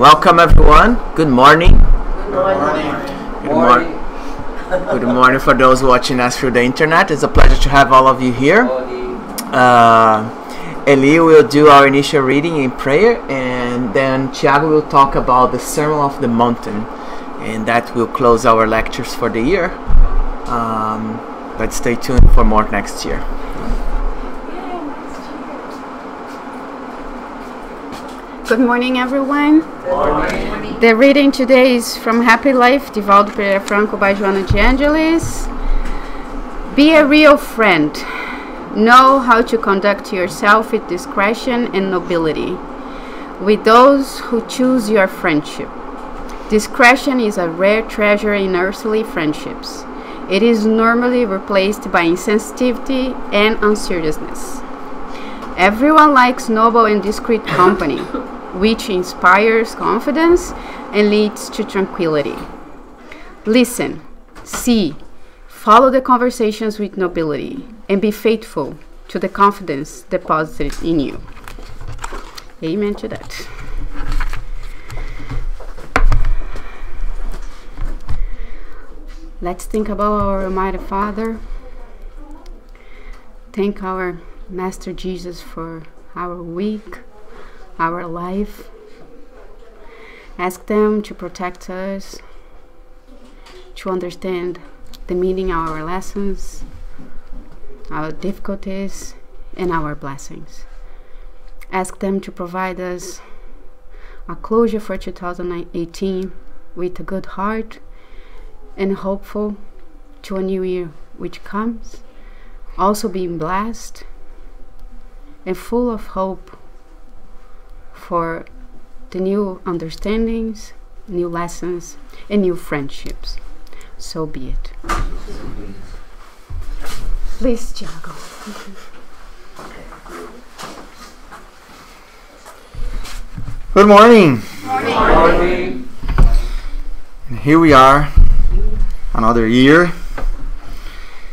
Welcome everyone. Good morning. Good morning. Good morning for those watching us through the internet. It's a pleasure to have all of you here. Eli will do our initial reading in prayer, and then Tiago will talk about the Sermon of the Mountain, and that will close our lectures for the year. But stay tuned for more next year. Good morning, everyone. Good morning. The reading today is from Happy Life, Divaldo Pereira Franco by Joana de Angelis. Be a real friend. Know how to conduct yourself with discretion and nobility with those who choose your friendship. Discretion is a rare treasure in earthly friendships. It is normally replaced by insensitivity and unseriousness. Everyone likes noble and discreet company, which inspires confidence and leads to tranquility. Listen, see, follow the conversations with nobility, and be faithful to the confidence deposited in you. Amen to that. Let's think about our Almighty Father. Thank our Master Jesus for our week, our life. Ask them to protect us, to understand the meaning of our lessons, our difficulties, and our blessings. Ask them to provide us a closure for 2018 with a good heart and hopeful to a new year which comes, also being blessed and full of hope for the new understandings, new lessons, and new friendships. So be it. Please, Tiago. Good morning. Good morning. And here we are, another year.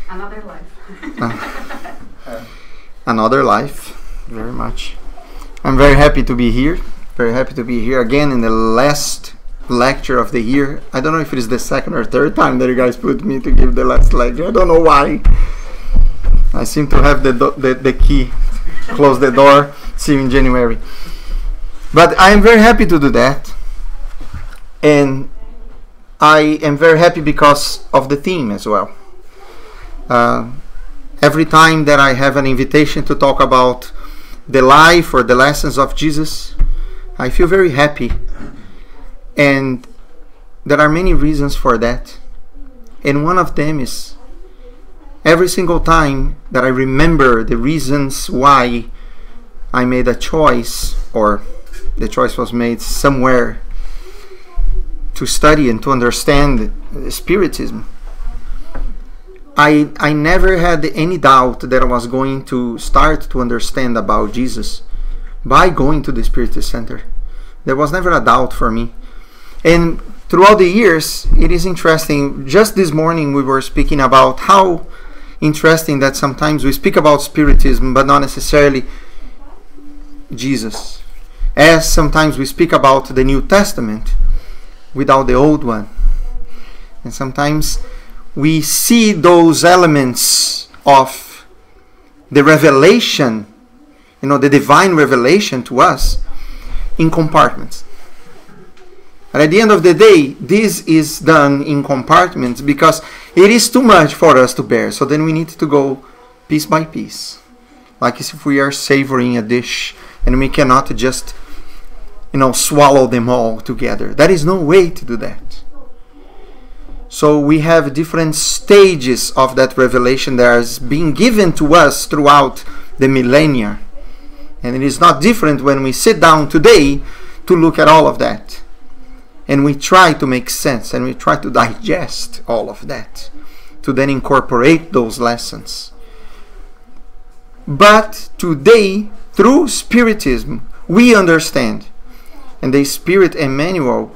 Another life. Another life. Very much. I'm very happy to be here. Very happy to be here again in the last lecture of the year. I don't know if it is the second or third time that you guys put me to give the last lecture. I don't know why. I seem to have the key. Close the door. See you in January. But I am very happy to do that. And I am very happy because of the theme as well. Every time that I have an invitation to talk about the life or the lessons of Jesus, I feel very happy. And there are many reasons for that. And one of them is every single time that I remember the reasons why I made a choice, or the choice was made somewhere to study and to understand Spiritism, I never had any doubt that I was going to start to understand about Jesus by going to the Spiritist Center. There was never a doubt for me. And throughout the years, it is interesting. Just this morning we were speaking about how interesting that sometimes we speak about Spiritism but not necessarily Jesus. As sometimes we speak about the New Testament without the Old one. And sometimes we see those elements of the revelation, the divine revelation to us in compartments. And at the end of the day, this is done in compartments because it is too much for us to bear. So then we need to go piece by piece. Like as if we are savoring a dish and we cannot just, swallow them all together. There is no way to do that. So we have different stages of that revelation that is being given to us throughout the millennia. And it is not different when we sit down today to look at all of that. And we try to make sense and we try to digest all of that to then incorporate those lessons. But today, through Spiritism, we understand. And the Spirit Emmanuel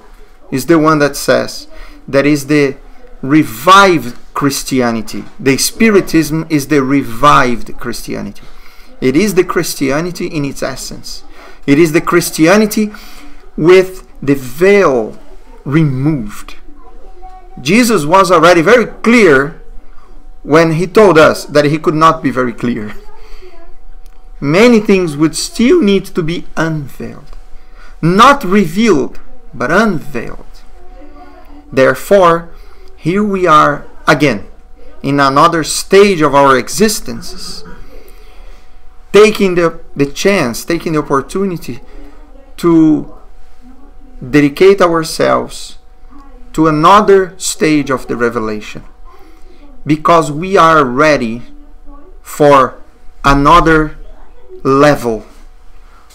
is the one that says that is the revived Christianity. The Spiritism is the revived Christianity. It is the Christianity in its essence. It is the Christianity with the veil removed. Jesus was already very clear when he told us that he could not be very clear. Many things would still need to be unveiled. Not revealed, but unveiled. Therefore, here we are again, in another stage of our existences, taking the chance, taking the opportunity to dedicate ourselves to another stage of the revelation, because we are ready for another level,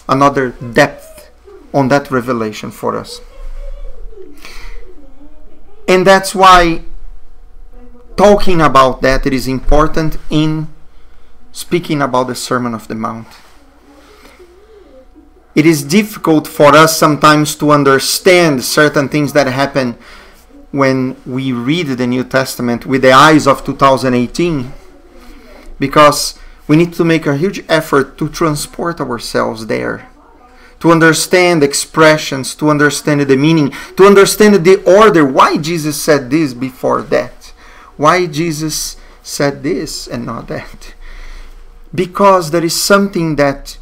another depth on that revelation for us. And that's why talking about that, it is important in speaking about the Sermon of the Mount. It is difficult for us sometimes to understand certain things that happen when we read the New Testament with the eyes of 2018, because we need to make a huge effort to transport ourselves there, to understand expressions, to understand the meaning, to understand the order, why Jesus said this before that, why Jesus said this and not that, because there is something that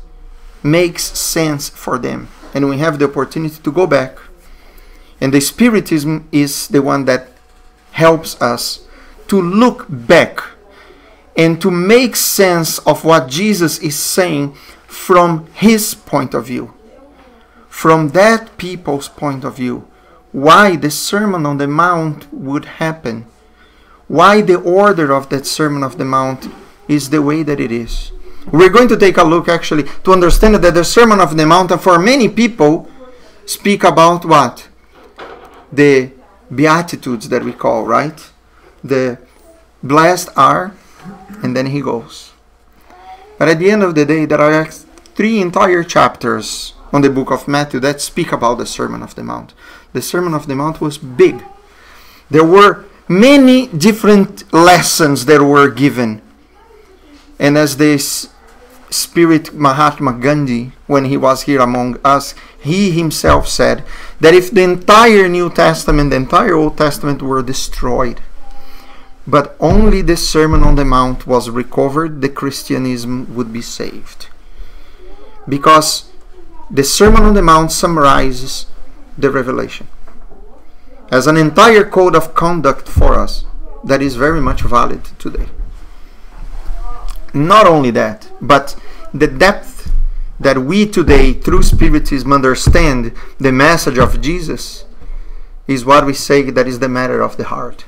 makes sense for them, and we have the opportunity to go back. And the Spiritism is the one that helps us to look back and to make sense of what Jesus is saying from his point of view, from that people's point of view, why the Sermon on the Mount would happen, why the order of that Sermon of the Mount is the way that it is. We're going to take a look actually to understand that the Sermon of the Mount, for many people, speak about what? The Beatitudes that we call, right? The blessed are, and then he goes. But at the end of the day, there are 3 entire chapters on the book of Matthew that speak about the Sermon of the Mount. The Sermon of the Mount was big. There were many different lessons that were given. And as this Spirit Mahatma Gandhi, when he was here among us, he himself said that if the entire New Testament, the entire Old Testament were destroyed, but only the Sermon on the Mount was recovered, the Christianism would be saved. Because the Sermon on the Mount summarizes the revelation as an entire code of conduct for us that is very much valid today. Not only that, but the depth that we today, through Spiritism, understand the message of Jesus is what we say that is the matter of the heart.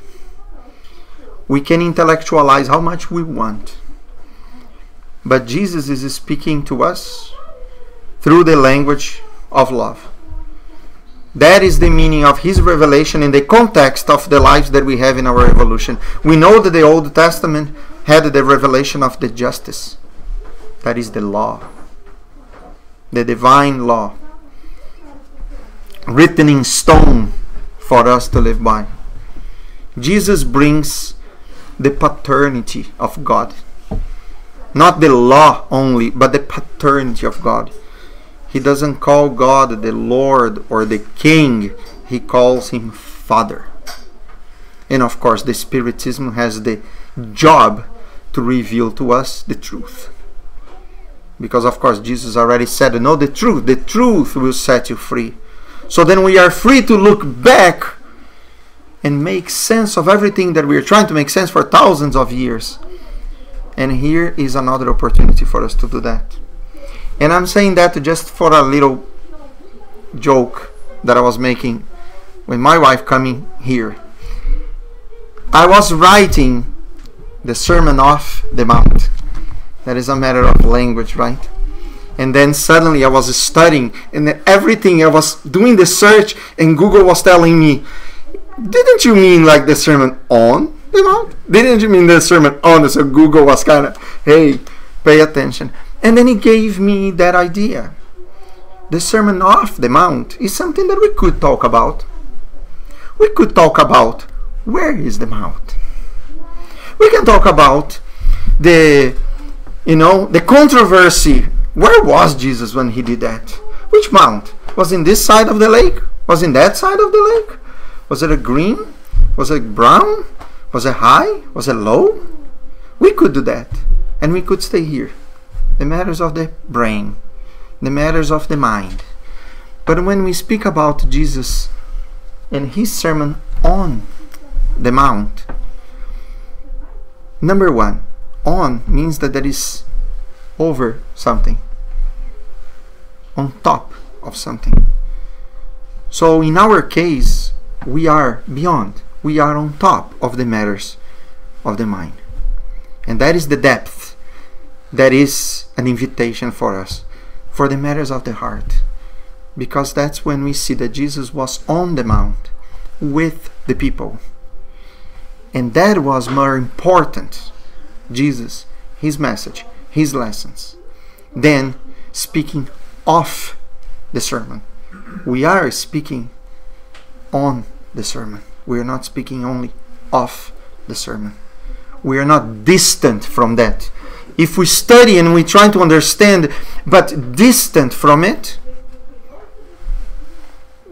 We can intellectualize how much we want, but Jesus is speaking to us through the language of love. That is the meaning of his revelation in the context of the lives that we have in our evolution. We know that the Old Testament had the revelation of the justice. That is the law. The divine law. Written in stone for us to live by. Jesus brings the paternity of God. Not the law only, but the paternity of God. He doesn't call God the Lord or the King. He calls him Father. And of course, the Spiritism has the job to reveal to us the truth. Because of course, Jesus already said, know the truth will set you free. So then we are free to look back and make sense of everything that we are trying to make sense for thousands of years. And here is another opportunity for us to do that. And I'm saying that just for a little joke that I was making with my wife coming here. I was writing the Sermon of the Mount. That is a matter of language, right? And then suddenly I was studying, and then everything I was doing the search, and Google was telling me, didn't you mean like the Sermon on the Mount? Didn't you mean the Sermon on? So Google was kind of, hey, pay attention. And then he gave me that idea. The Sermon of the Mount is something that we could talk about. We could talk about, where is the Mount? We can talk about the controversy. Where was Jesus when he did that? Which mount? Was in this side of the lake Was in that side of the lake? Was it a green? Was it brown? Was it high? Was it low? We could do that. And we could stay here. The matters of the brain. The matters of the mind. But when we speak about Jesus and his sermon on the mount, number one, on means that there is over something, on top of something. So in our case, we are beyond, we are on top of the matters of the mind. And that is the depth, that is an invitation for us, for the matters of the heart. Because that's when we see that Jesus was on the mount with the people. And that was more important, Jesus, his message, his lessons, than speaking of the sermon. We are speaking on the sermon. We are not speaking only of the sermon. We are not distant from that. If we study and we try to understand, but distant from it,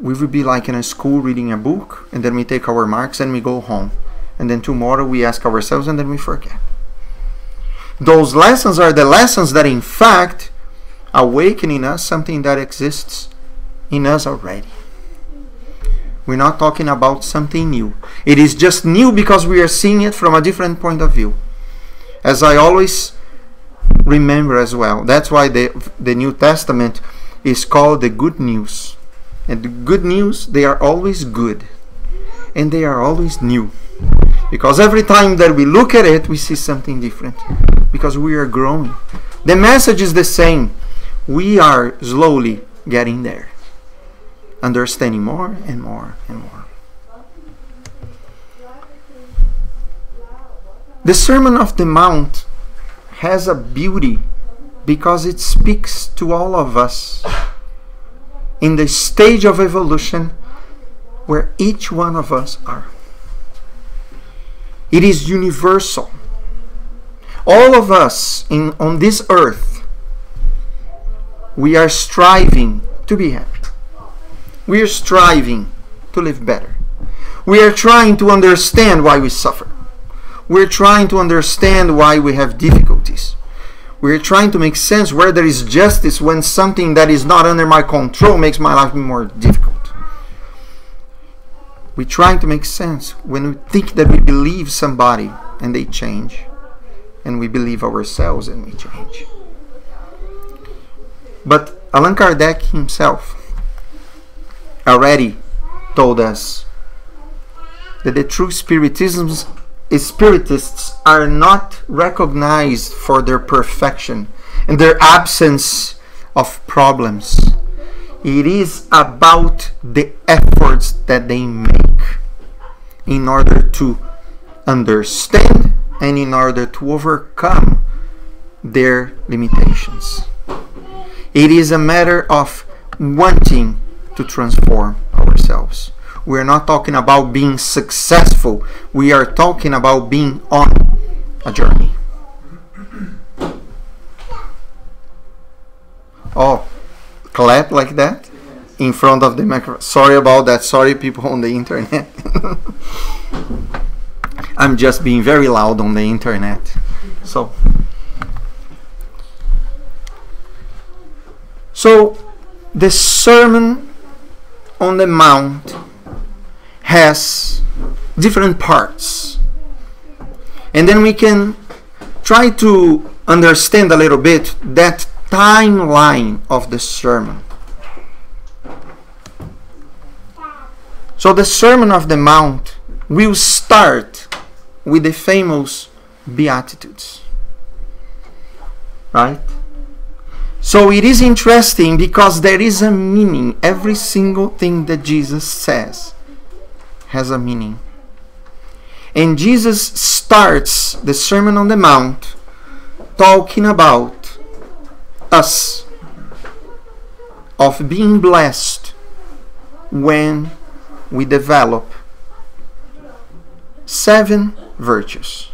we will be like in a school reading a book, and then we take our marks and we go home. And then tomorrow we ask ourselves and then we forget. Those lessons are the lessons that in fact awaken in us something that exists in us already. We're not talking about something new. It is just new because we are seeing it from a different point of view. As I always remember as well, that's why the New Testament is called the good news. And the good news, they are always good. And they are always new. Because every time that we look at it, we see something different. Because we are growing. The message is the same. We are slowly getting there. Understanding more and more and more. The Sermon of the Mount has a beauty because it speaks to all of us in the stage of evolution where each one of us are. It is universal. All of us on this earth, we are striving to be happy. We are striving to live better. We are trying to understand why we suffer. We're trying to understand why we have difficulties. We're trying to make sense where there is justice when something that is not under my control makes my life more difficult. We're trying to make sense when we think that we believe somebody and they change. And we believe ourselves and we change. But Allan Kardec himself already told us that the true Spiritists are not recognized for their perfection and their absence of problems. It is about the efforts that they make in order to understand and in order to overcome their limitations. It is a matter of wanting to transform ourselves. We are not talking about being successful. We are talking about being on a journey. Oh, clap like that in front of the microphone. Sorry about that. Sorry, people on the internet. I'm just being very loud on the internet. So the Sermon on the Mount has different parts. And then we can try to understand a little bit that timeline of the sermon. So the Sermon of the Mount will start with the famous Beatitudes. Right? So it is interesting because there is a meaning. Every single thing that Jesus says has a meaning. And Jesus starts the Sermon on the Mount talking about us, of being blessed when we develop 7 virtues.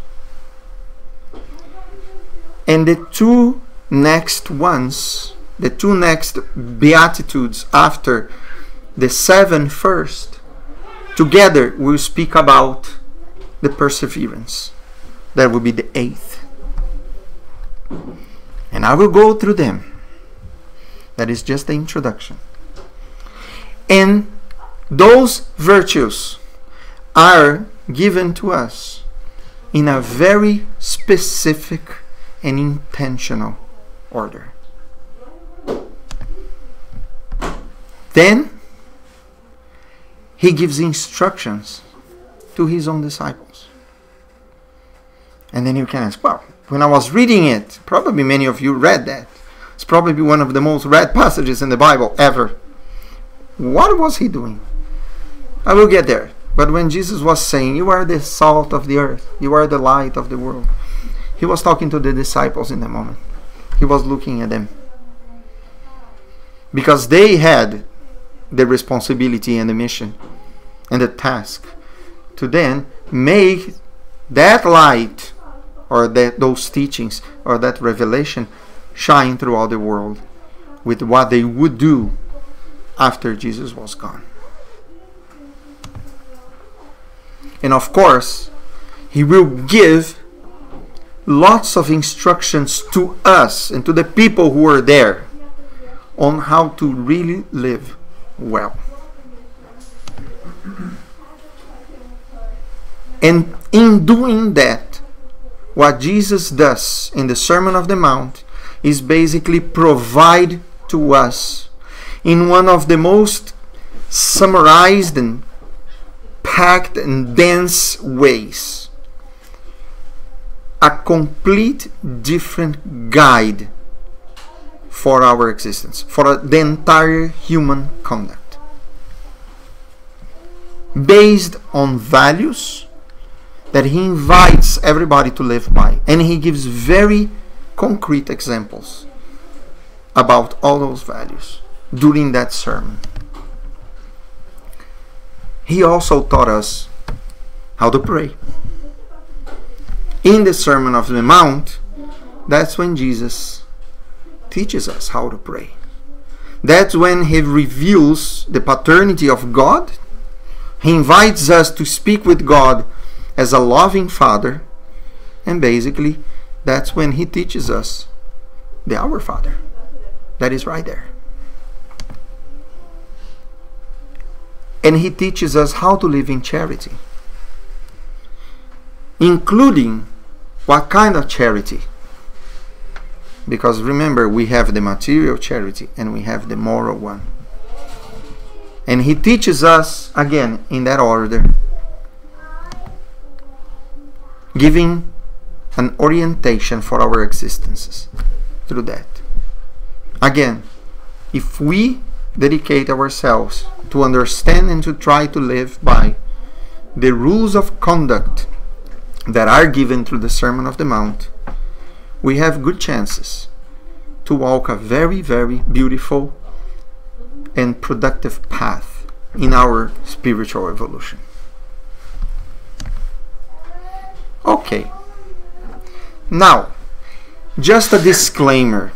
And the two next Beatitudes after the 7 first, together we'll speak about the perseverance. That will be the 8th. And I will go through them. That is just the introduction. And those virtues are given to us in a very specific and intentional order. Then he gives instructions to his own disciples. And then you can ask, well, when I was reading it, probably many of you read that. It's probably one of the most read passages in the Bible ever. What was he doing? I will get there. But when Jesus was saying, you are the salt of the earth, you are the light of the world, he was talking to the disciples in that moment. He was looking at them. Because they had the responsibility and the mission and the task to then make that light or those teachings or that revelation shine throughout the world with what they would do after Jesus was gone. And of course, he will give lots of instructions to us and to the people who are there on how to really live well. And in doing that, what Jesus does in the Sermon on the Mount is basically provide to us in one of the most summarized and packed and dense ways a complete different guide for our existence, for the entire human conduct, based on values that he invites everybody to live by. And he gives very concrete examples about all those values during that sermon. He also taught us how to pray. In the Sermon on the Mount, that's when Jesus teaches us how to pray. That's when he reveals the paternity of God. He invites us to speak with God as a loving Father. And basically, that's when he teaches us the Our Father. That is right there. And he teaches us how to live in charity, including what kind of charity. Because remember, we have the material charity and we have the moral one. And he teaches us, again, in that order, giving an orientation for our existences through that. Again, if we dedicate ourselves to understand and to try to live by the rules of conduct that are given through the Sermon on the Mount, we have good chances to walk a very, very beautiful and productive path in our spiritual evolution. Okay. Now, just a disclaimer.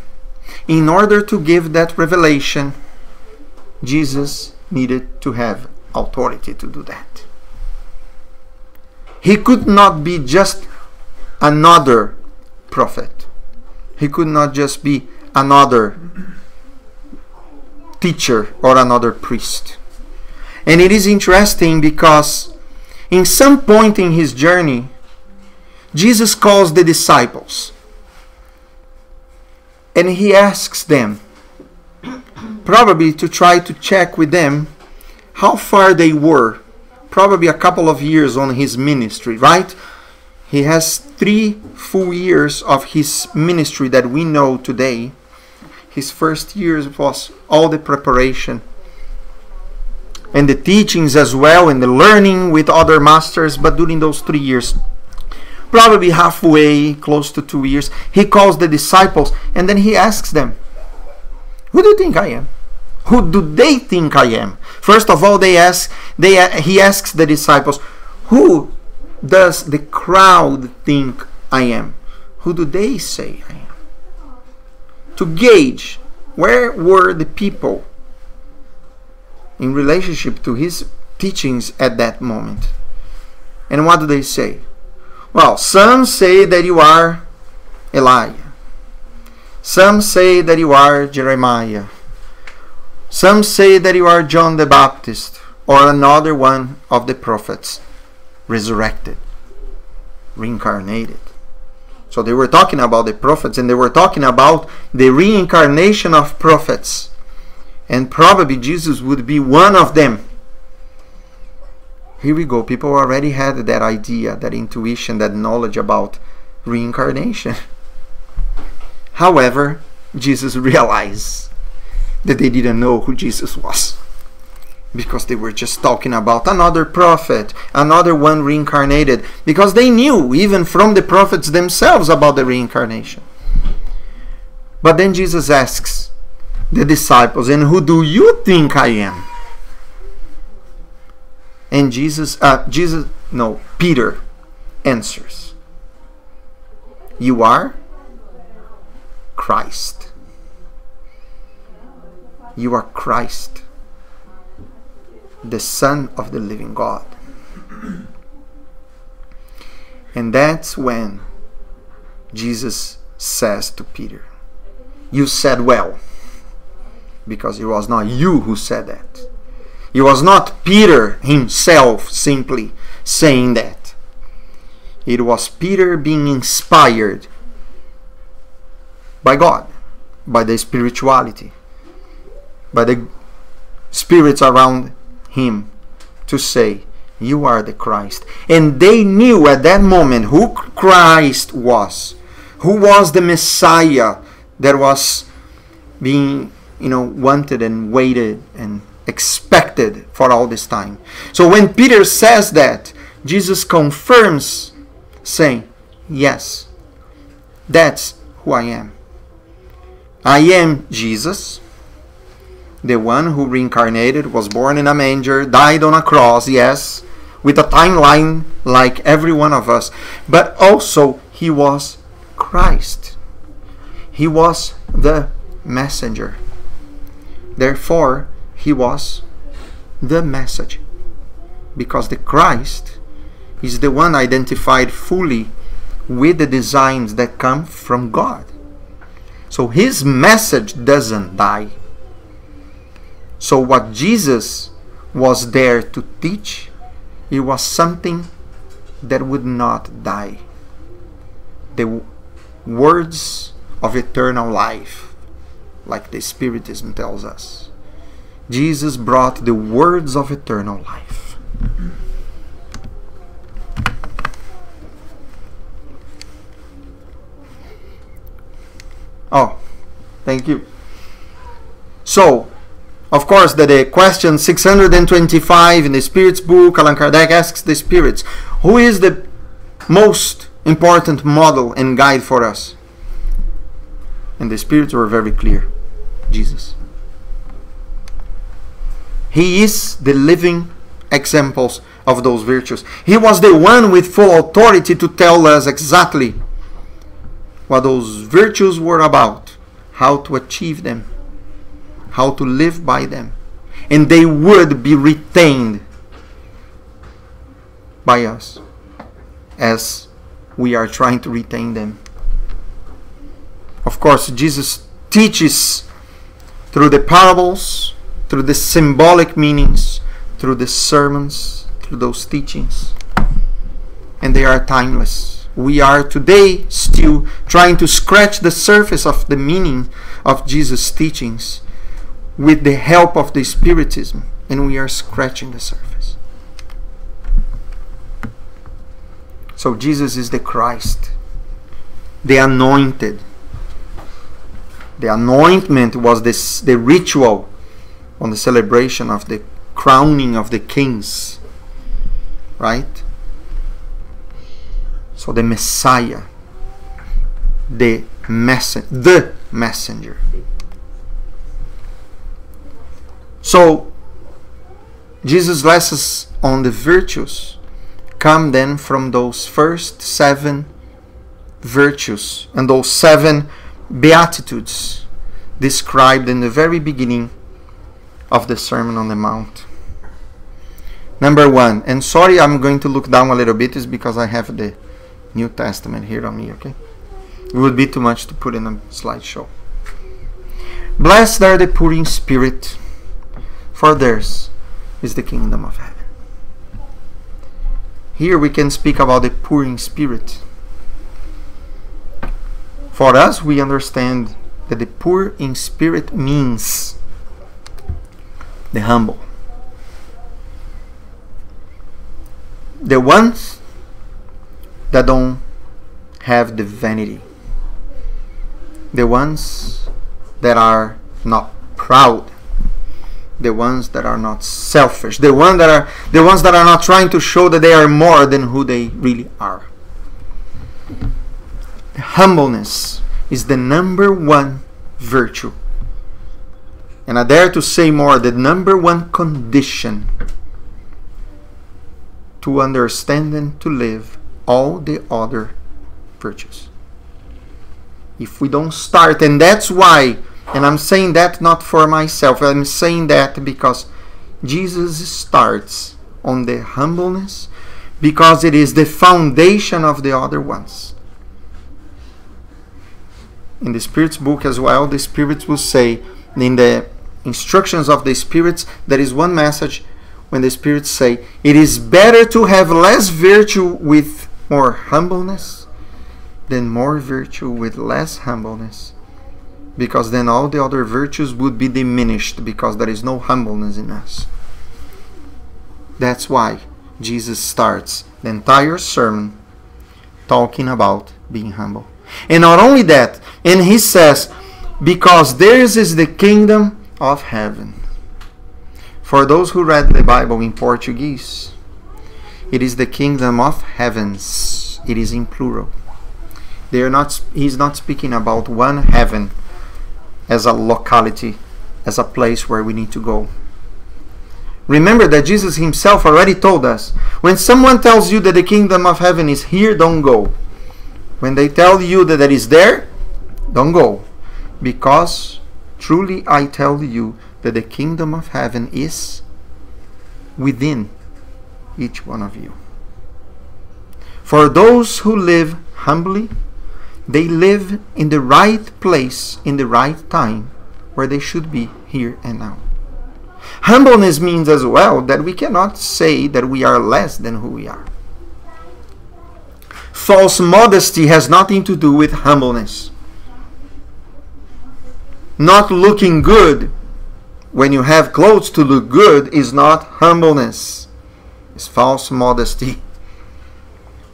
In order to give that revelation, Jesus needed to have authority to do that. He could not be just another prophet. He could not just be another teacher or another priest. And it is interesting because in some point in his journey, Jesus calls the disciples and he asks them, probably to try to check with them how far they were, probably a couple of years on his ministry, right? He has 3 full years of his ministry that we know today. His first years was all the preparation and the teachings as well, and the learning with other masters. But during those 3 years, probably halfway, close to 2 years, he calls the disciples and then he asks them, who do you think I am? Who do they think I am? First of all, he asks the disciples, who does the crowd think I am? Who do they say I am? To gauge where were the people in relationship to his teachings at that moment. And what do they say? Well, some say that you are Elijah. Some say that you are Jeremiah. Some say that you are John the Baptist or another one of the prophets resurrected, reincarnated. So they were talking about the prophets, and they were talking about the reincarnation of prophets. And probably Jesus would be one of them. Here we go. People already had that idea, that intuition, that knowledge about reincarnation. However, Jesus realized that they didn't know who Jesus was, because they were just talking about another prophet, another one reincarnated, because they knew even from the prophets themselves about the reincarnation. But then Jesus asks the disciples, and who do you think I am? And Peter answers, you are Christ. You are Christ, the Son of the living God. And that's when Jesus says to Peter, you said well, because it was not you who said that. It was not Peter himself simply saying that. It was Peter being inspired by God, by the spirituality, by the spirits around him, to say, you are the Christ. And they knew at that moment who Christ was, who was the Messiah that was being, wanted and waited and expected for all this time. So when Peter says that, Jesus confirms, saying, yes, that's who I am. I am Jesus, the one who reincarnated, was born in a manger, died on a cross, yes, with a timeline like every one of us. But also, he was Christ. He was the messenger. Therefore, he was the message. Because the Christ is the one identified fully with the designs that come from God. So his message doesn't die. So what Jesus was there to teach, it was something that would not die. The words of eternal life, like the Spiritism tells us. Jesus brought the words of eternal life. Oh, thank you. So, of course, the question 625 in the Spirits book, Allan Kardec asks the Spirits, who is the most important model and guide for us? And the Spirits were very clear. Jesus. He is the living examples of those virtues. He was the one with full authority to tell us exactly what those virtues were about, how to achieve them, how to live by them. And they would be retained by us as we are trying to retain them. Of course, Jesus teaches through the parables, through the symbolic meanings, through the sermons, through those teachings. And they are timeless. We are today still trying to scratch the surface of the meaning of Jesus' teachings with the help of the Spiritism, and we are scratching the surface. So Jesus is the Christ, the anointed. The anointment was the ritual on the celebration of the crowning of the kings, right? So the Messiah, the messenger. So Jesus' lessons on the virtues come then from those first 7 virtues and those 7 beatitudes described in the very beginning of the Sermon on the Mount. Number 1, and sorry I'm going to look down a little bit, is because I have the New Testament here on me, okay? It would be too much to put in a slideshow. Blessed are the poor in spirit, for theirs is the kingdom of heaven. Here we can speak about the poor in spirit. For us, we understand that the poor in spirit means the humble. The ones that don't have the vanity. The ones that are not proud. The ones that are not selfish. The ones that are not trying to show that they are more than who they really are. Humbleness is the number 1 virtue. And I dare to say more, the number 1 condition to understand and to live all the other virtues. If we don't start, and that's why, and I'm saying that not for myself, I'm saying that because Jesus starts on the humbleness, because it is the foundation of the other ones. In the Spirit's book as well, the Spirits will say, in the instructions of the Spirits, there is one message when the Spirits say, it is better to have less virtue with more humbleness than more virtue with less humbleness. Because then all the other virtues would be diminished, because there is no humbleness in us. That's why Jesus starts the entire sermon talking about being humble. And not only that, and he says, because theirs is the kingdom of heaven. For those who read the Bible in Portuguese, it is the kingdom of heavens. It is in plural. He's not speaking about one heaven as a locality, as a place where we need to go. Remember that Jesus himself already told us, when someone tells you that the kingdom of heaven is here, don't go. When they tell you that it is there, don't go. Because truly I tell you that the kingdom of heaven is within each one of you. For those who live humbly, they live in the right place, in the right time, where they should be here and now. Humbleness means as well that we cannot say that we are less than who we are. False modesty has nothing to do with humbleness. Not looking good when you have clothes to look good is not humbleness. It's false modesty.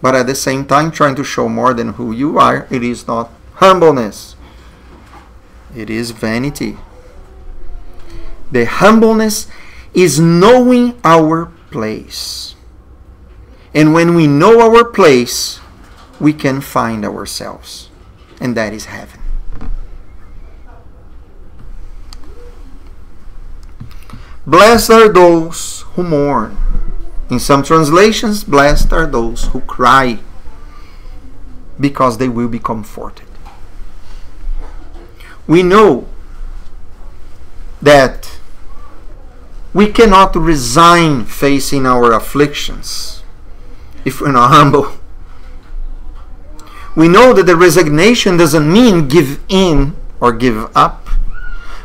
But at the same time, trying to show more than who you are, it is not humbleness. It is vanity. The humbleness is knowing our place. And when we know our place, we can find ourselves. And that is heaven. Blessed are those who mourn. In some translations, blessed are those who cry, because they will be comforted. We know that we cannot resign facing our afflictions if we're not humble. We know that the resignation doesn't mean give in or give up,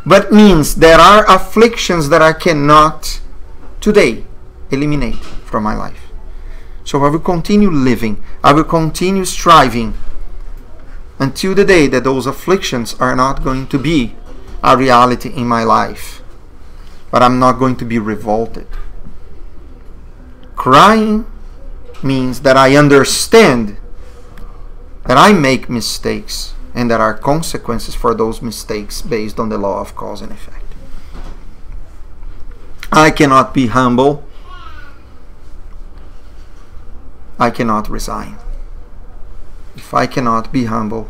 but means there are afflictions that I cannot today eliminate from my life. So I will continue living, I will continue striving until the day that those afflictions are not going to be a reality in my life. But I'm not going to be revolted. Crying means that I understand that I make mistakes and there are consequences for those mistakes based on the law of cause and effect. I cannot be humble. I cannot resign. If I cannot be humble,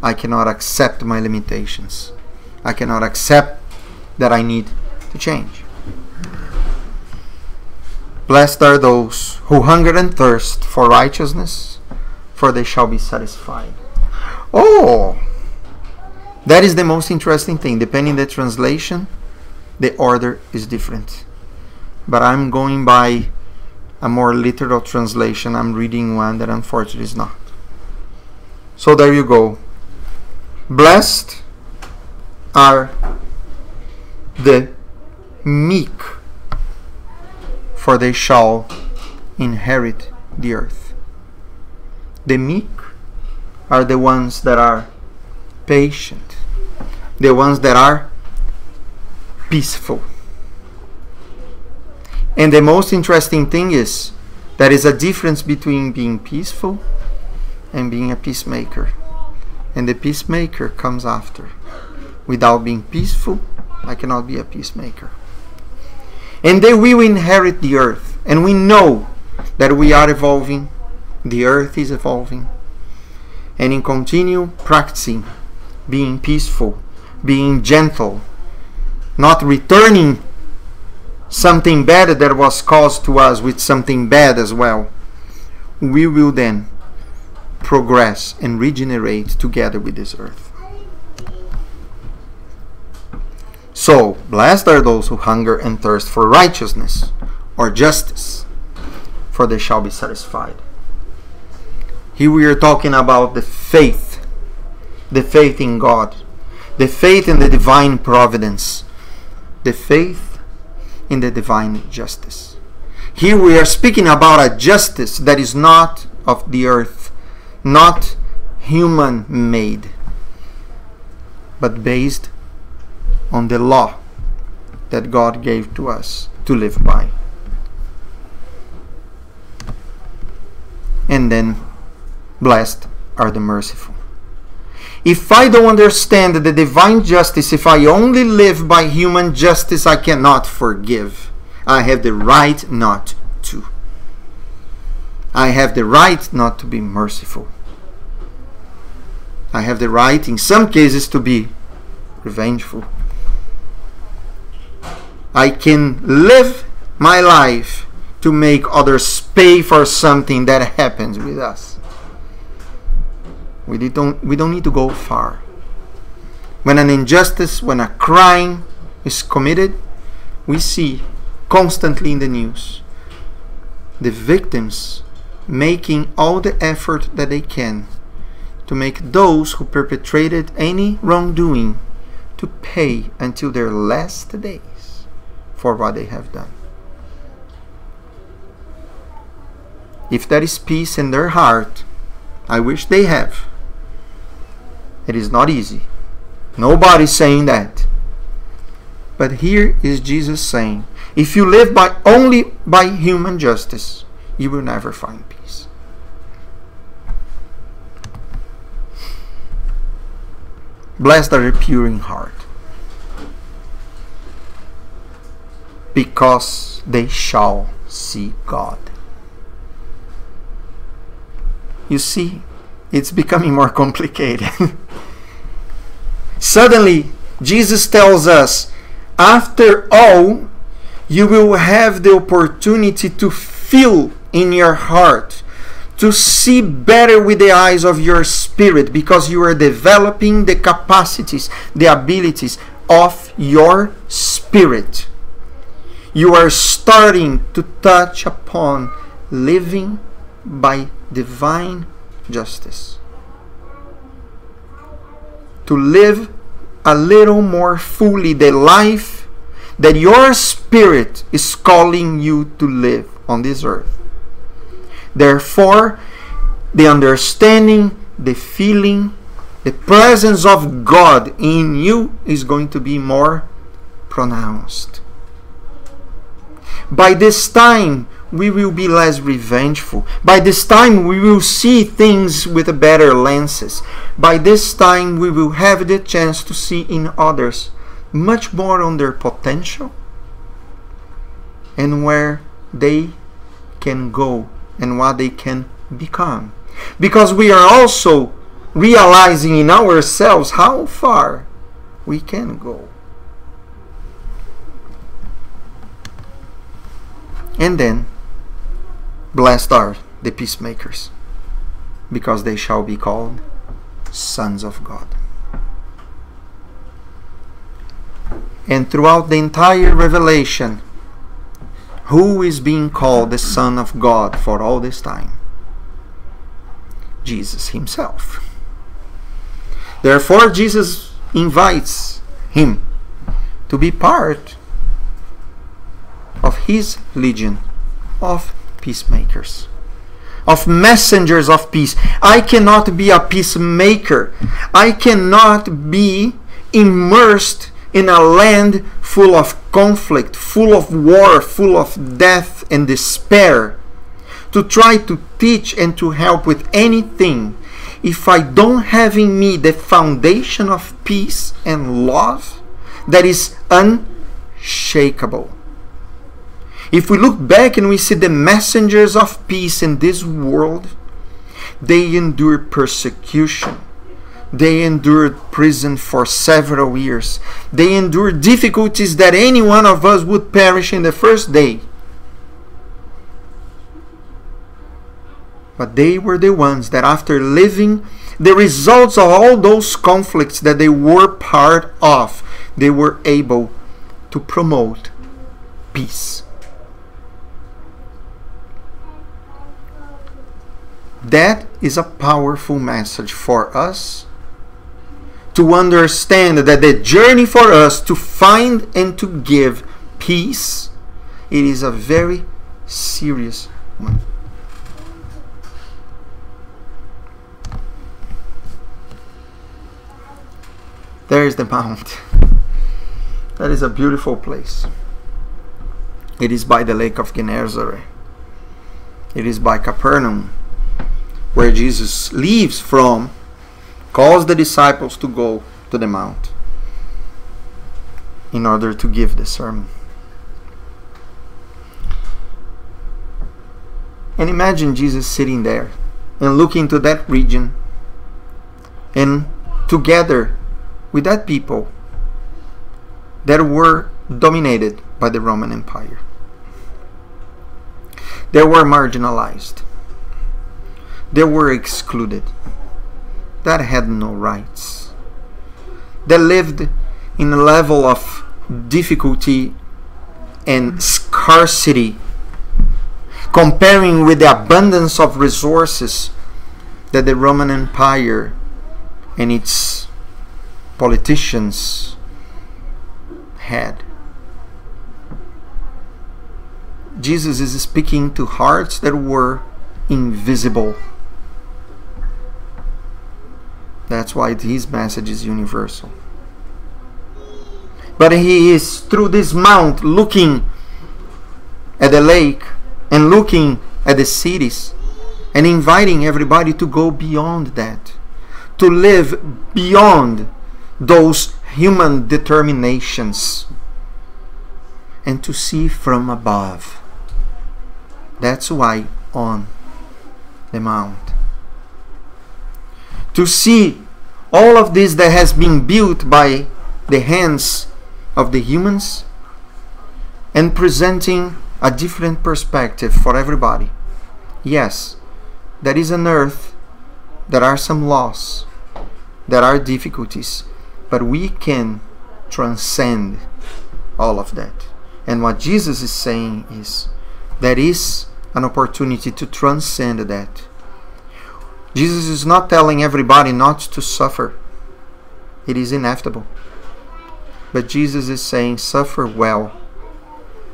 I cannot accept my limitations. I cannot accept that I need to change. Blessed are those who hunger and thirst for righteousness, for they shall be satisfied. Oh, that is the most interesting thing. Depending on the translation, The order is different. But I'm going by a more literal translation. I'm reading one that unfortunately is not. So there you go. Blessed are the meek, for they shall inherit the earth. The meek are the ones that are patient, the ones that are peaceful. And the most interesting thing is there is a difference between being peaceful and being a peacemaker. And the peacemaker comes after. Without being peaceful, I cannot be a peacemaker. And they will inherit the earth. And we know that we are evolving. The earth is evolving. And in continue practicing being peaceful, being gentle, not returning something bad that was caused to us with something bad as well, we will then progress and regenerate together with this earth. So, blessed are those who hunger and thirst for righteousness or justice, for they shall be satisfied. Here we are talking about the faith in God, the faith in the divine providence, the faith in the divine justice. Here we are speaking about a justice that is not of the earth, not human made, but based on the law that God gave to us to live by. And then, blessed are the merciful. If I don't understand the divine justice, if I only live by human justice, I cannot forgive. I have the right not to. I have the right not to be merciful. I have the right, in some cases, to be revengeful. I can live my life to make others pay for something that happens with us. We don't need to go far. When an injustice, when a crime is committed, we see constantly in the news the victims making all the effort that they can to make those who perpetrated any wrongdoing to pay until their last days for what they have done. If there is peace in their heart, I wish they have. It is not easy. Nobody's saying that. But here is Jesus saying, if you live only by human justice, you will never find peace. Blessed are the pure in heart, because they shall see God. You see, it's becoming more complicated. Suddenly, Jesus tells us, after all, you will have the opportunity to feel in your heart, to see better with the eyes of your spirit, because you are developing the capacities, the abilities of your spirit. You are starting to touch upon living by divine justice. To live a little more fully the life that your spirit is calling you to live on this earth. Therefore, the understanding, the feeling, the presence of God in you is going to be more pronounced. By this time, we will be less revengeful. By this time, we will see things with better lenses. By this time, we will have the chance to see in others much more on their potential and where they can go and what they can become. Because we are also realizing in ourselves how far we can go. And then, blessed are the peacemakers, because they shall be called sons of God. And throughout the entire Revelation, who is being called the Son of God for all this time? Jesus himself. Therefore, Jesus invites him to be part of his legion of peacemakers, of messengers of peace. I cannot be a peacemaker. I cannot be immersed in a land full of conflict, full of war, full of death and despair, to try to teach and to help with anything if I don't have in me the foundation of peace and love that is unshakable. If we look back and we see the messengers of peace in this world, they endured persecution. They endured prison for several years. They endured difficulties that any one of us would perish in the first day. But they were the ones that, after living the results of all those conflicts that they were part of, they were able to promote peace. That is a powerful message for us to understand that the journey for us to find and to give peace, it is a very serious one. There is the mount. That is a beautiful place. It is by the lake of Gennesaret. It is by Capernaum, where Jesus leaves from, calls the disciples to go to the mount in order to give the sermon. And imagine Jesus sitting there and looking to that region, and together with that people that were dominated by the Roman Empire. They were marginalized. They were excluded. That had no rights. They lived in a level of difficulty and scarcity, comparing with the abundance of resources that the Roman Empire and its politicians had. Jesus is speaking to hearts that were invisible. That's why his message is universal. But he is, through this mount, looking at the lake and looking at the cities and inviting everybody to go beyond that, to live beyond those human determinations and to see from above. That's why on the mount. To see all of this that has been built by the hands of the humans and presenting a different perspective for everybody. Yes, there is an earth, there are some laws, there are difficulties, but we can transcend all of that. And what Jesus is saying is, there is an opportunity to transcend that. Jesus is not telling everybody not to suffer. It is inevitable. But Jesus is saying, suffer well.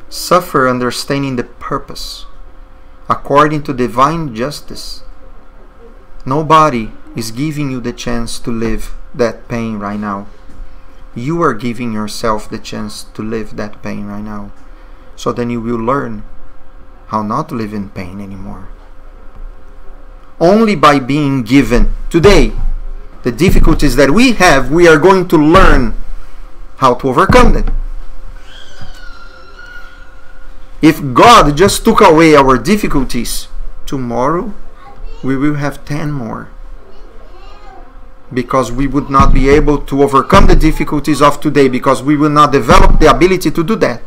Suffer understanding the purpose, according to divine justice. Nobody is giving you the chance to live that pain right now. You are giving yourself the chance to live that pain right now. So then you will learn how not to live in pain anymore. Only by being given today the difficulties that we have, we are going to learn how to overcome them. If God just took away our difficulties, tomorrow we will have 10 more. Because we would not be able to overcome the difficulties of today, because we will not develop the ability to do that.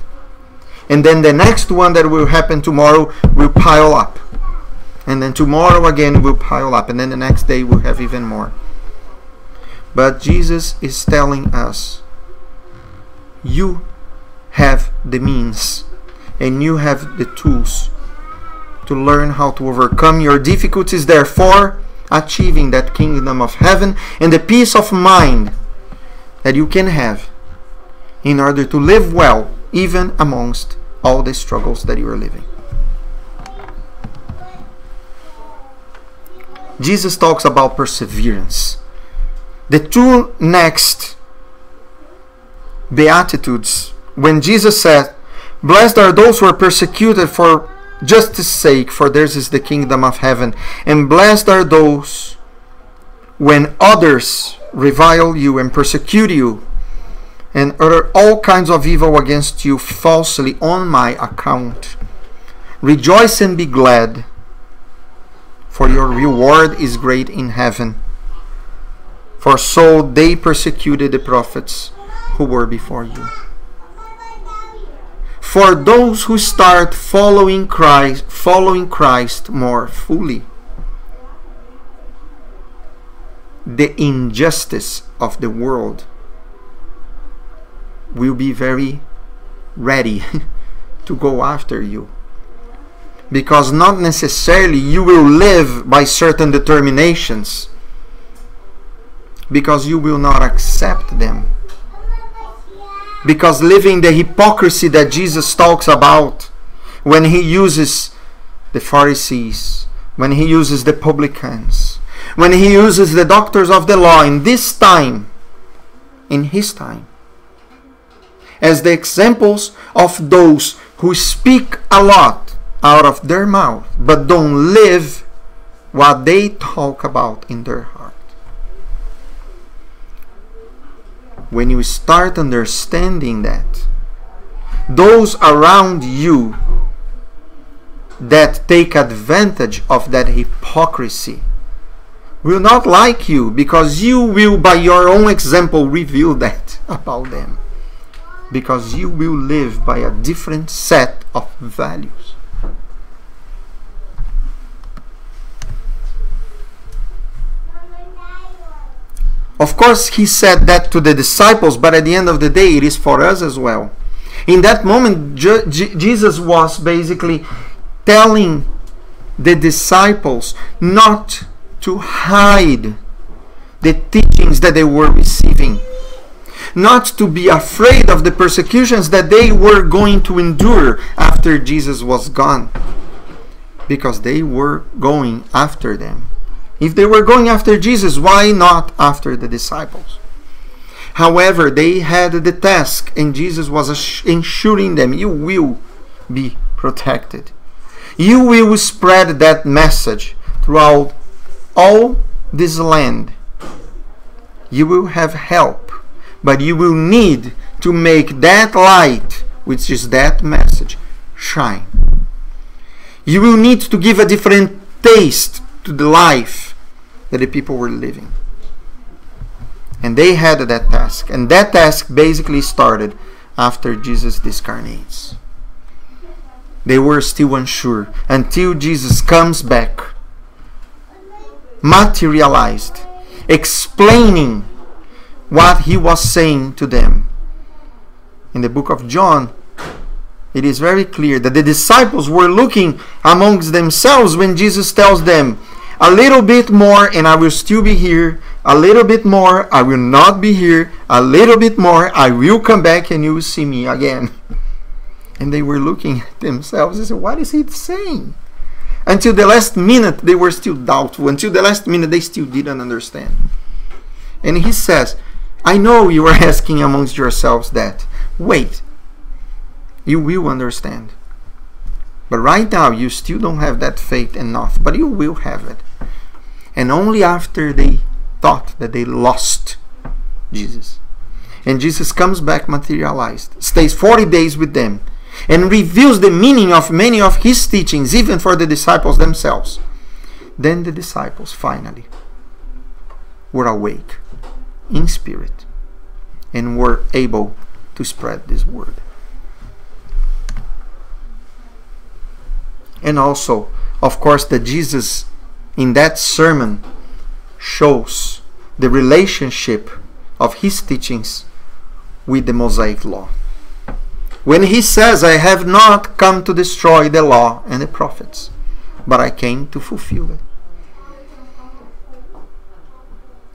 And then the next one that will happen tomorrow will pile up. And then tomorrow again will pile up. And then the next day we'll have even more. But Jesus is telling us, you have the means and you have the tools to learn how to overcome your difficulties, therefore achieving that kingdom of heaven and the peace of mind that you can have in order to live well even amongst all the struggles that you are living. Jesus talks about perseverance. The two next Beatitudes, when Jesus said, "Blessed are those who are persecuted for justice sake, for theirs is the kingdom of heaven. And blessed are those when others revile you and persecute you and utter all kinds of evil against you falsely on my account. Rejoice and be glad, for your reward is great in heaven. For so they persecuted the prophets who were before you." For those who start following Christ more fully, the injustice of the world will be very ready to go after you. Because not necessarily you will live by certain determinations, because you will not accept them. Because living the hypocrisy that Jesus talks about when he uses the Pharisees, when he uses the publicans, when he uses the doctors of the law in his time, as the examples of those who speak a lot out of their mouth but don't live what they talk about in their heart. When you start understanding that, those around you that take advantage of that hypocrisy will not like you, because you will by your own example reveal that about them, because you will live by a different set of values. Of course, he said that to the disciples, but at the end of the day, it is for us as well. In that moment, Jesus was basically telling the disciples not to hide the teachings that they were receiving, not to be afraid of the persecutions that they were going to endure after Jesus was gone, because they were going after them. If they were going after Jesus, why not after the disciples? However, they had the task, and Jesus was ensuring them, you will be protected. You will spread that message throughout all this land. You will have help, but you will need to make that light, which is that message, shine. You will need to give a different taste to the life that the people were living. And they had that task. And that task basically started after Jesus discarnates. They were still unsure until Jesus comes back, materialized, explaining what he was saying to them. In the book of John, it is very clear that the disciples were looking amongst themselves when Jesus tells them, a little bit more and I will still be here. A little bit more, I will not be here. A little bit more, I will come back and you will see me again. And they were looking at themselves and said, what is he saying? Until the last minute, they were still doubtful. Until the last minute, they still didn't understand. And he says, I know you are asking amongst yourselves that. Wait, you will understand. But right now, you still don't have that faith enough. But you will have it. And only after they thought that they lost Jesus. And Jesus comes back materialized, stays 40 days with them, and reveals the meaning of many of his teachings, even for the disciples themselves. Then the disciples finally were awake in spirit and were able to spread this word. And also, of course, that Jesus in that sermon shows the relationship of his teachings with the Mosaic law. When he says, I have not come to destroy the law and the prophets, but I came to fulfill it.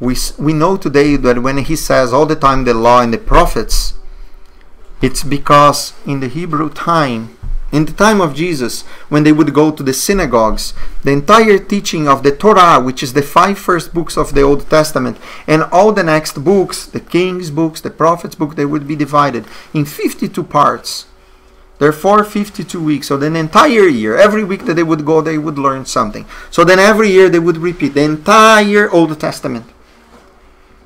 We know today that when he says all the time the law and the prophets, it's because in the Hebrew time, in the time of Jesus, when they would go to the synagogues, the entire teaching of the Torah, which is the 5 first books of the Old Testament, and all the next books, the King's books, the Prophets' book, they would be divided in 52 parts. Therefore, 52 weeks. So then entire year, every week that they would go, they would learn something. So then every year they would repeat the entire Old Testament.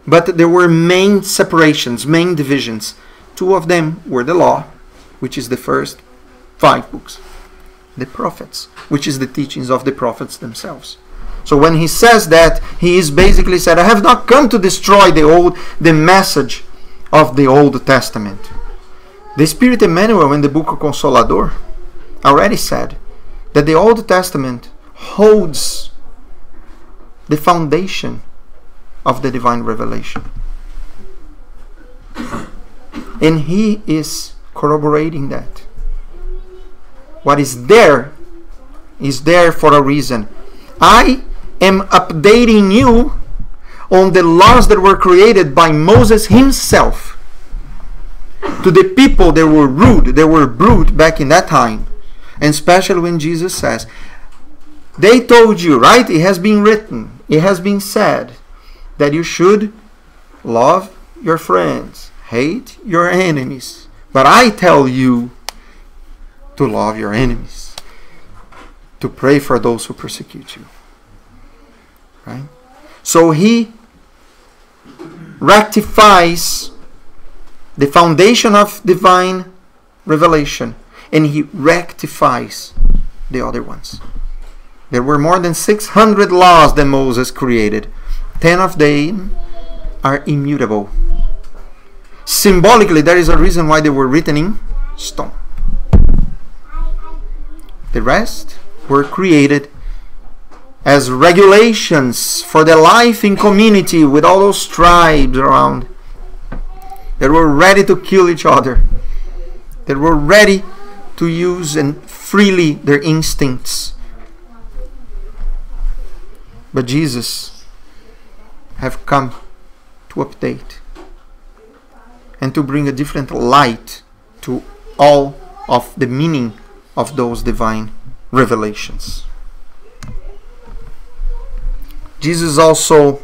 But there were main separations, main divisions. 2 of them were the law, which is the first 5 books. The prophets, which is the teachings of the prophets themselves. So when he says that, he is basically said, I have not come to destroy the message of the Old Testament. The Spirit Emmanuel in the book of Consolador already said that the Old Testament holds the foundation of the divine revelation. And he is corroborating that. What is there for a reason. I am updating you on the laws that were created by Moses himself. To the people that were rude, they were brute back in that time. And especially when Jesus says, they told you, right? It has been written, it has been said that you should love your friends, hate your enemies. But I tell you to love your enemies, to pray for those who persecute you. Right? So he rectifies the foundation of divine revelation, and he rectifies the other ones. There were more than 600 laws that Moses created. 10 of them are immutable. Symbolically, there is a reason why they were written in stone. The rest were created as regulations for the life in community with all those tribes around. They were ready to kill each other. They were ready to use and freely their instincts. But Jesus have come to update and to bring a different light to all of the meaning of those divine revelations. Jesus also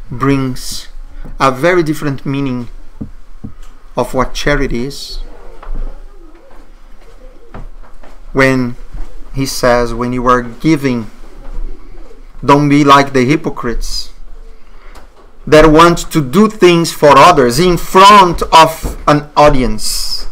brings a very different meaning of what charity is when he says, when you are giving, don't be like the hypocrites that want to do things for others in front of an audience.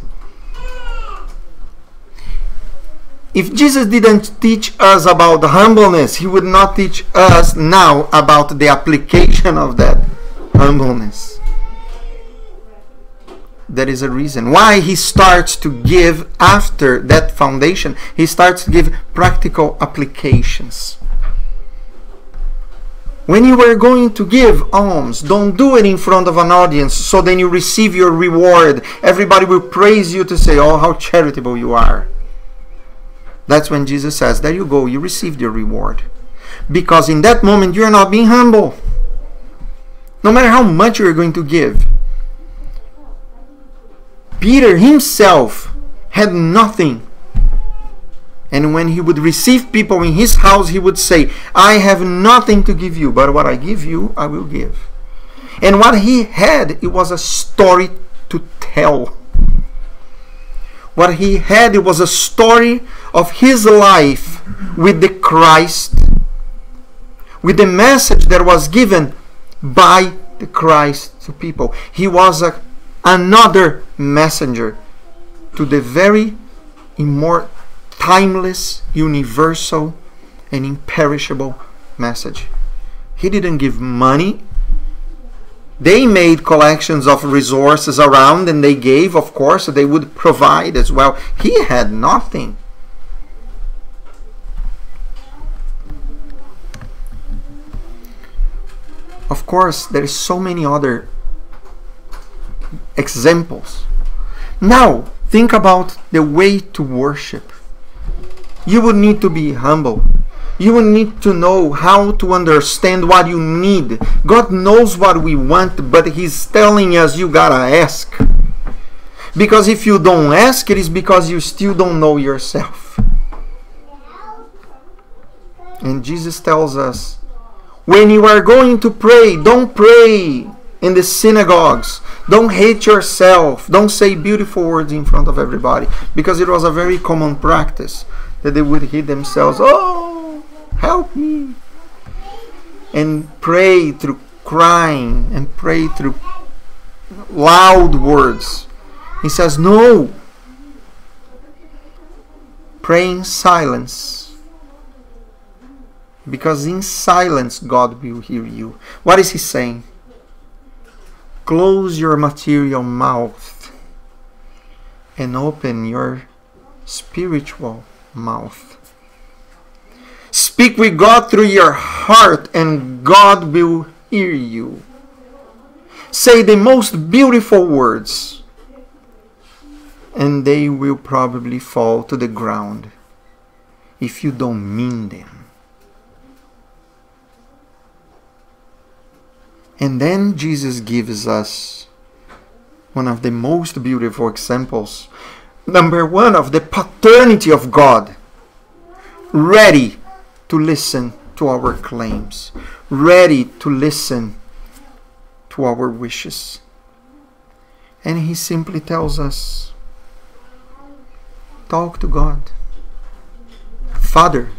If Jesus didn't teach us about humbleness, he would not teach us now about the application of that humbleness. There is a reason why he starts to give after that foundation. He starts to give practical applications. When you are going to give alms, don't do it in front of an audience so then you receive your reward. Everybody will praise you to say, oh, how charitable you are. That's when Jesus says, there you go, you received your reward. Because in that moment you are not being humble. No matter how much you are going to give. Peter himself had nothing. And when he would receive people in his house, he would say, I have nothing to give you, but what I give you, I will give. And what he had, it was a story to tell. What he had, it was a story of his life with the Christ, with the message that was given by the Christ to people. He was another messenger to the very immortal, timeless, universal, and imperishable message. He didn't give money. They made collections of resources around and they gave, of course, they would provide as well. He had nothing. Of course, there is so many other examples. Now, think about the way to worship. You would need to be humble. You will need to know how to understand what you need. God knows what we want, but He's telling us you gotta ask. Because if you don't ask, it is because you still don't know yourself. And Jesus tells us, when you are going to pray, don't pray in the synagogues. Don't hate yourself. Don't say beautiful words in front of everybody. Because it was a very common practice that they would hit themselves. Oh, help me. And pray through crying and pray through loud words. He says, no. Pray in silence. Because in silence God will hear you. What is He saying? Close your material mouth and open your spiritual mouth. Speak with God through your heart and God will hear you. Say the most beautiful words and they will probably fall to the ground if you don't mean them. And then Jesus gives us one of the most beautiful examples. Number one, of the paternity of God. Ready to listen to our claims. Ready to listen to our wishes. And He simply tells us, talk to God. Father,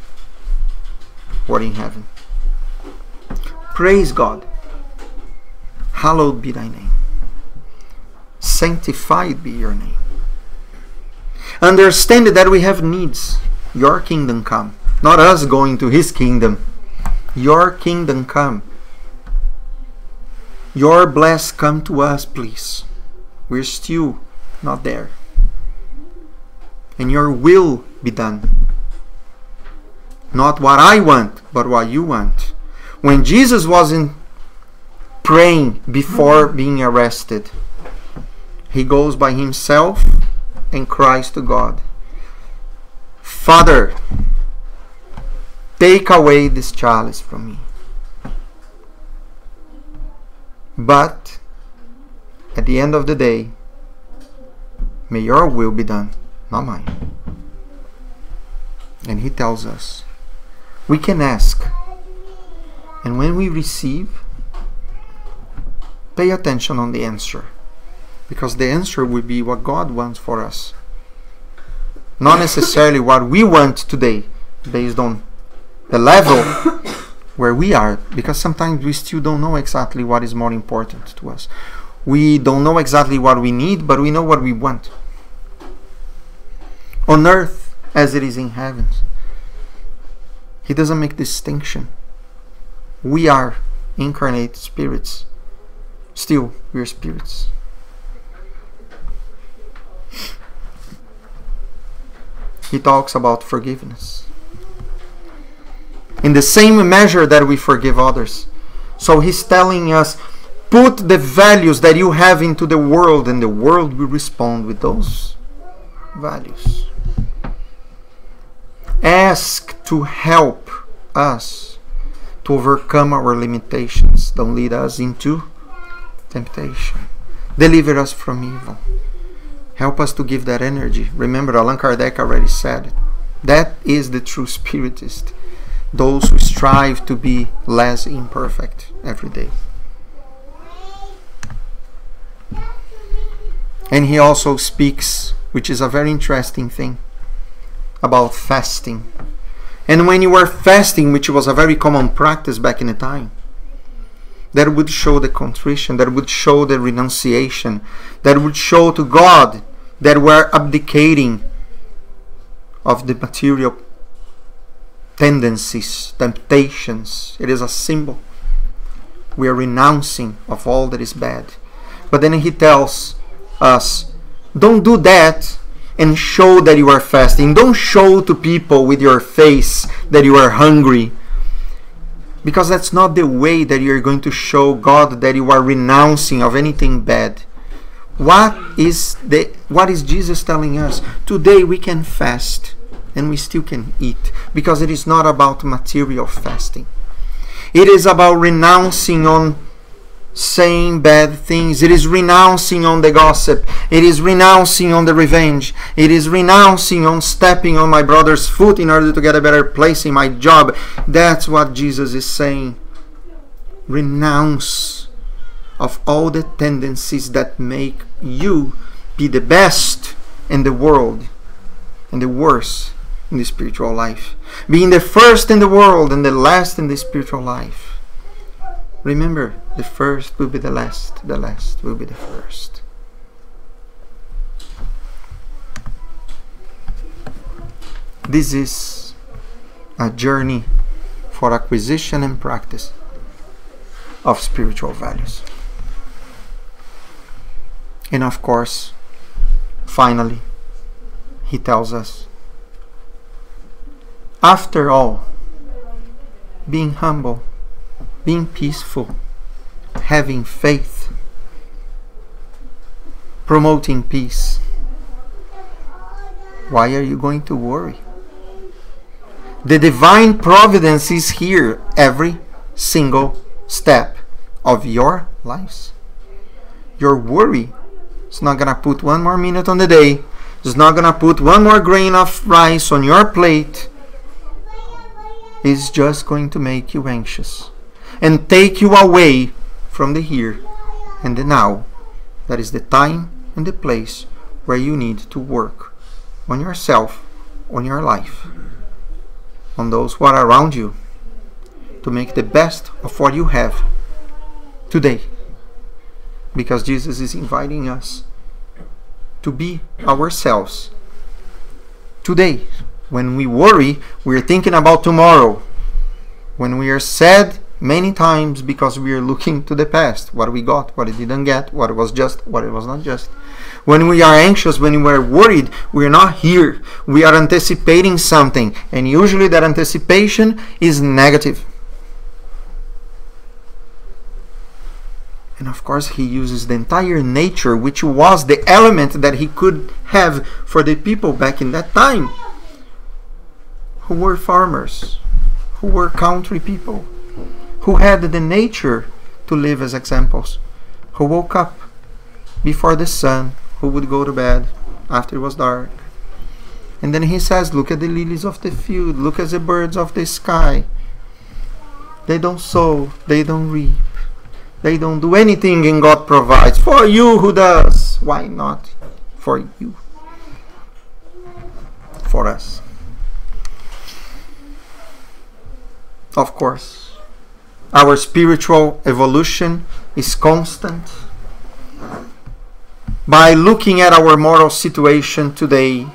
who art in heaven. Praise God. Hallowed be thy name. Sanctified be your name. Understand that we have needs. Your kingdom come. Not us going to His kingdom. Your kingdom come. Your bless come to us, please. We're still not there. And your will be done. Not what I want, but what you want. When Jesus was praying before being arrested, He goes by Himself and cries to God, Father, take away this chalice from me. But at the end of the day, may your will be done, not mine. And He tells us we can ask, and when we receive, pay attention on the answer, because the answer will be what God wants for us, not necessarily what we want today based on the level where we are, because sometimes we still don't know exactly what is more important to us. We don't know exactly what we need, but we know what we want. On earth as it is in heaven. He doesn't make distinction. We are incarnate spirits. Still, we are spirits. He talks about forgiveness. In the same measure that we forgive others. So He's telling us, put the values that you have into the world, and the world will respond with those values. Ask to help us to overcome our limitations. Don't lead us into temptation. Deliver us from evil. Help us to give that energy. Remember, Allan Kardec already said it. That is the true Spiritist. Those who strive to be less imperfect every day. And he also speaks, which is a very interesting thing, about fasting. And when you were fasting, which was a very common practice back in the time, that would show the contrition, that would show the renunciation, that would show to God that we're abdicating of the material tendencies, temptations. It is a symbol. We are renouncing of all that is bad. But then he tells us, don't do that and show that you are fasting. Don't show to people with your face that you are hungry, because that's not the way that you're going to show God that you are renouncing of anything bad. What is Jesus telling us? Today we can fast and we still can eat, because it is not about material fasting. It is about renouncing on saying bad things. It is renouncing on the gossip. It is renouncing on the revenge. It is renouncing on stepping on my brother's foot in order to get a better place in my job. That's what Jesus is saying. Renounce of all the tendencies that make you be the best in the world and the worst in the spiritual life. Being the first in the world and the last in the spiritual life. Remember, the first will be the last will be the first. This is a journey for acquisition and practice of spiritual values. And of course, finally, he tells us, after all, being humble, being peaceful, having faith, promoting peace, why are you going to worry? The divine providence is here every single step of your lives. Your worry is not going to put one more minute on the day. It's not going to put one more grain of rice on your plate. It's just going to make you anxious and take you away from the here and the now. That is the time and the place where you need to work on yourself, on your life, on those who are around you, to make the best of what you have today. Because Jesus is inviting us to be ourselves today. When we worry, we're thinking about tomorrow. When we are sad, many times because we are looking to the past, what we got, what we didn't get, what was just, what it was not just. When we are anxious, when we are worried, we are not here. We are anticipating something, and usually that anticipation is negative. And of course, he uses the entire nature, which was the element that he could have for the people back in that time, who were farmers, who were country people, who had the nature to live as examples, who woke up before the sun, who would go to bed after it was dark. And then he says, look at the lilies of the field, look at the birds of the sky. They don't sow, they don't reap, they don't do anything, and God provides. For you who does? Why not for you? For us. Of course, our spiritual evolution is constant. By looking at our moral situation today,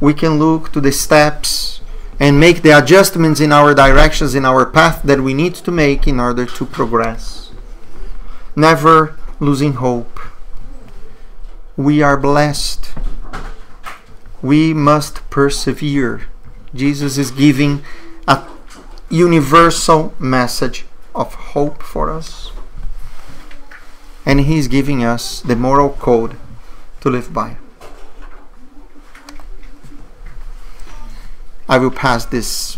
we can look to the steps and make the adjustments in our directions, in our path that we need to make in order to progress. Never losing hope. We are blessed. We must persevere. Jesus is giving a universal message of hope for us. And he's giving us the moral code to live by. I will pass this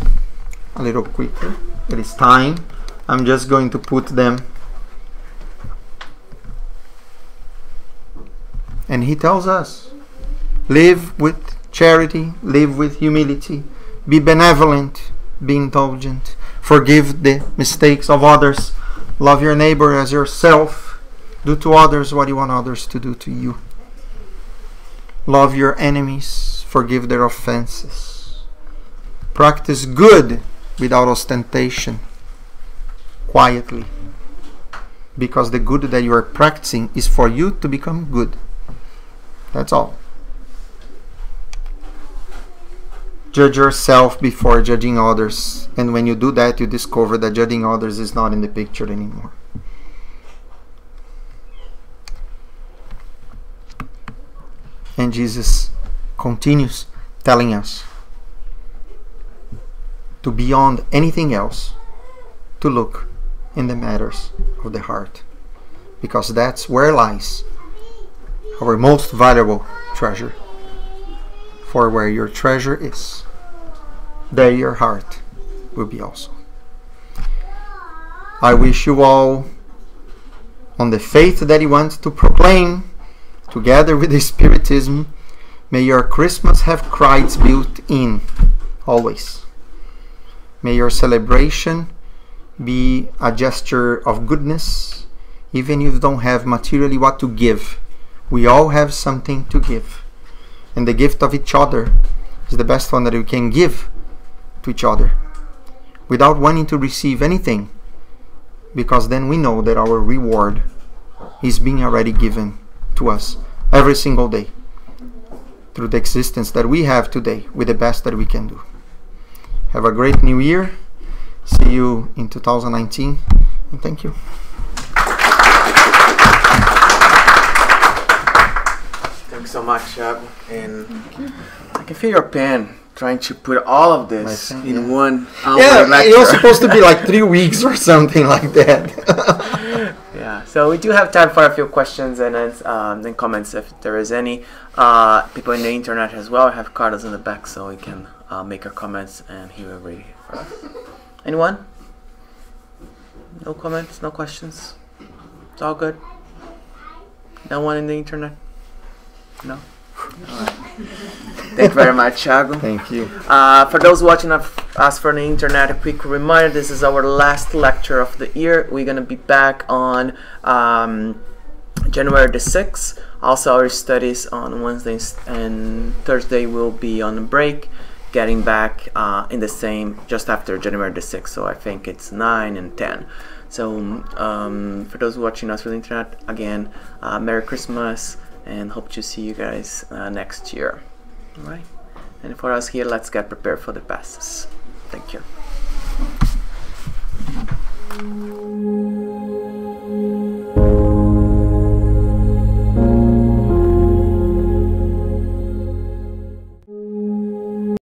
a little quicker. It is time. I'm just going to put them. And he tells us, live with charity, live with humility, be benevolent, be indulgent, forgive the mistakes of others, love your neighbor as yourself, do to others what you want others to do to you. Love your enemies, forgive their offenses. Practice good without ostentation, quietly, because the good that you are practicing is for you to become good. That's all. Judge yourself before judging others. And when you do that, you discover that judging others is not in the picture anymore. And Jesus continues telling us to beyond anything else, to look in the matters of the heart. Because that's where lies our most valuable treasure. For where your treasure is, there your heart will be also. I wish you all, on the faith that you want to proclaim, together with the Spiritism, may your Christmas have Christ built in, always. May your celebration be a gesture of goodness, even if you don't have materially what to give. We all have something to give. And the gift of each other is the best one that we can give to each other, without wanting to receive anything, because then we know that our reward is being already given to us every single day through the existence that we have today with the best that we can do. Have a great new year. See you in 2019, and thank you. Thanks so much, Tiago. And I can feel your pen trying to put all of this in one hour lecture. It was supposed to be like 3 weeks or something like that. Yeah, so we do have time for a few questions and comments if there is any. People in the internet as well have cards in the back, so we can make our comments and he will read it for us. Anyone? No comments, no questions? It's all good? No one in the internet? No? Alright. Thank you very much, Tiago. Thank you. For those watching us from the internet, a quick reminder, this is our last lecture of the year. We're going to be back on January the 6th. Also, our studies on Wednesdays and Thursday will be on a break, getting back in the same, just after January the 6th. So I think it's 9 and 10. So for those watching us from the internet, again, Merry Christmas, and hope to see you guys next year. All right, and for us here, let's get prepared for the passes. Thank you.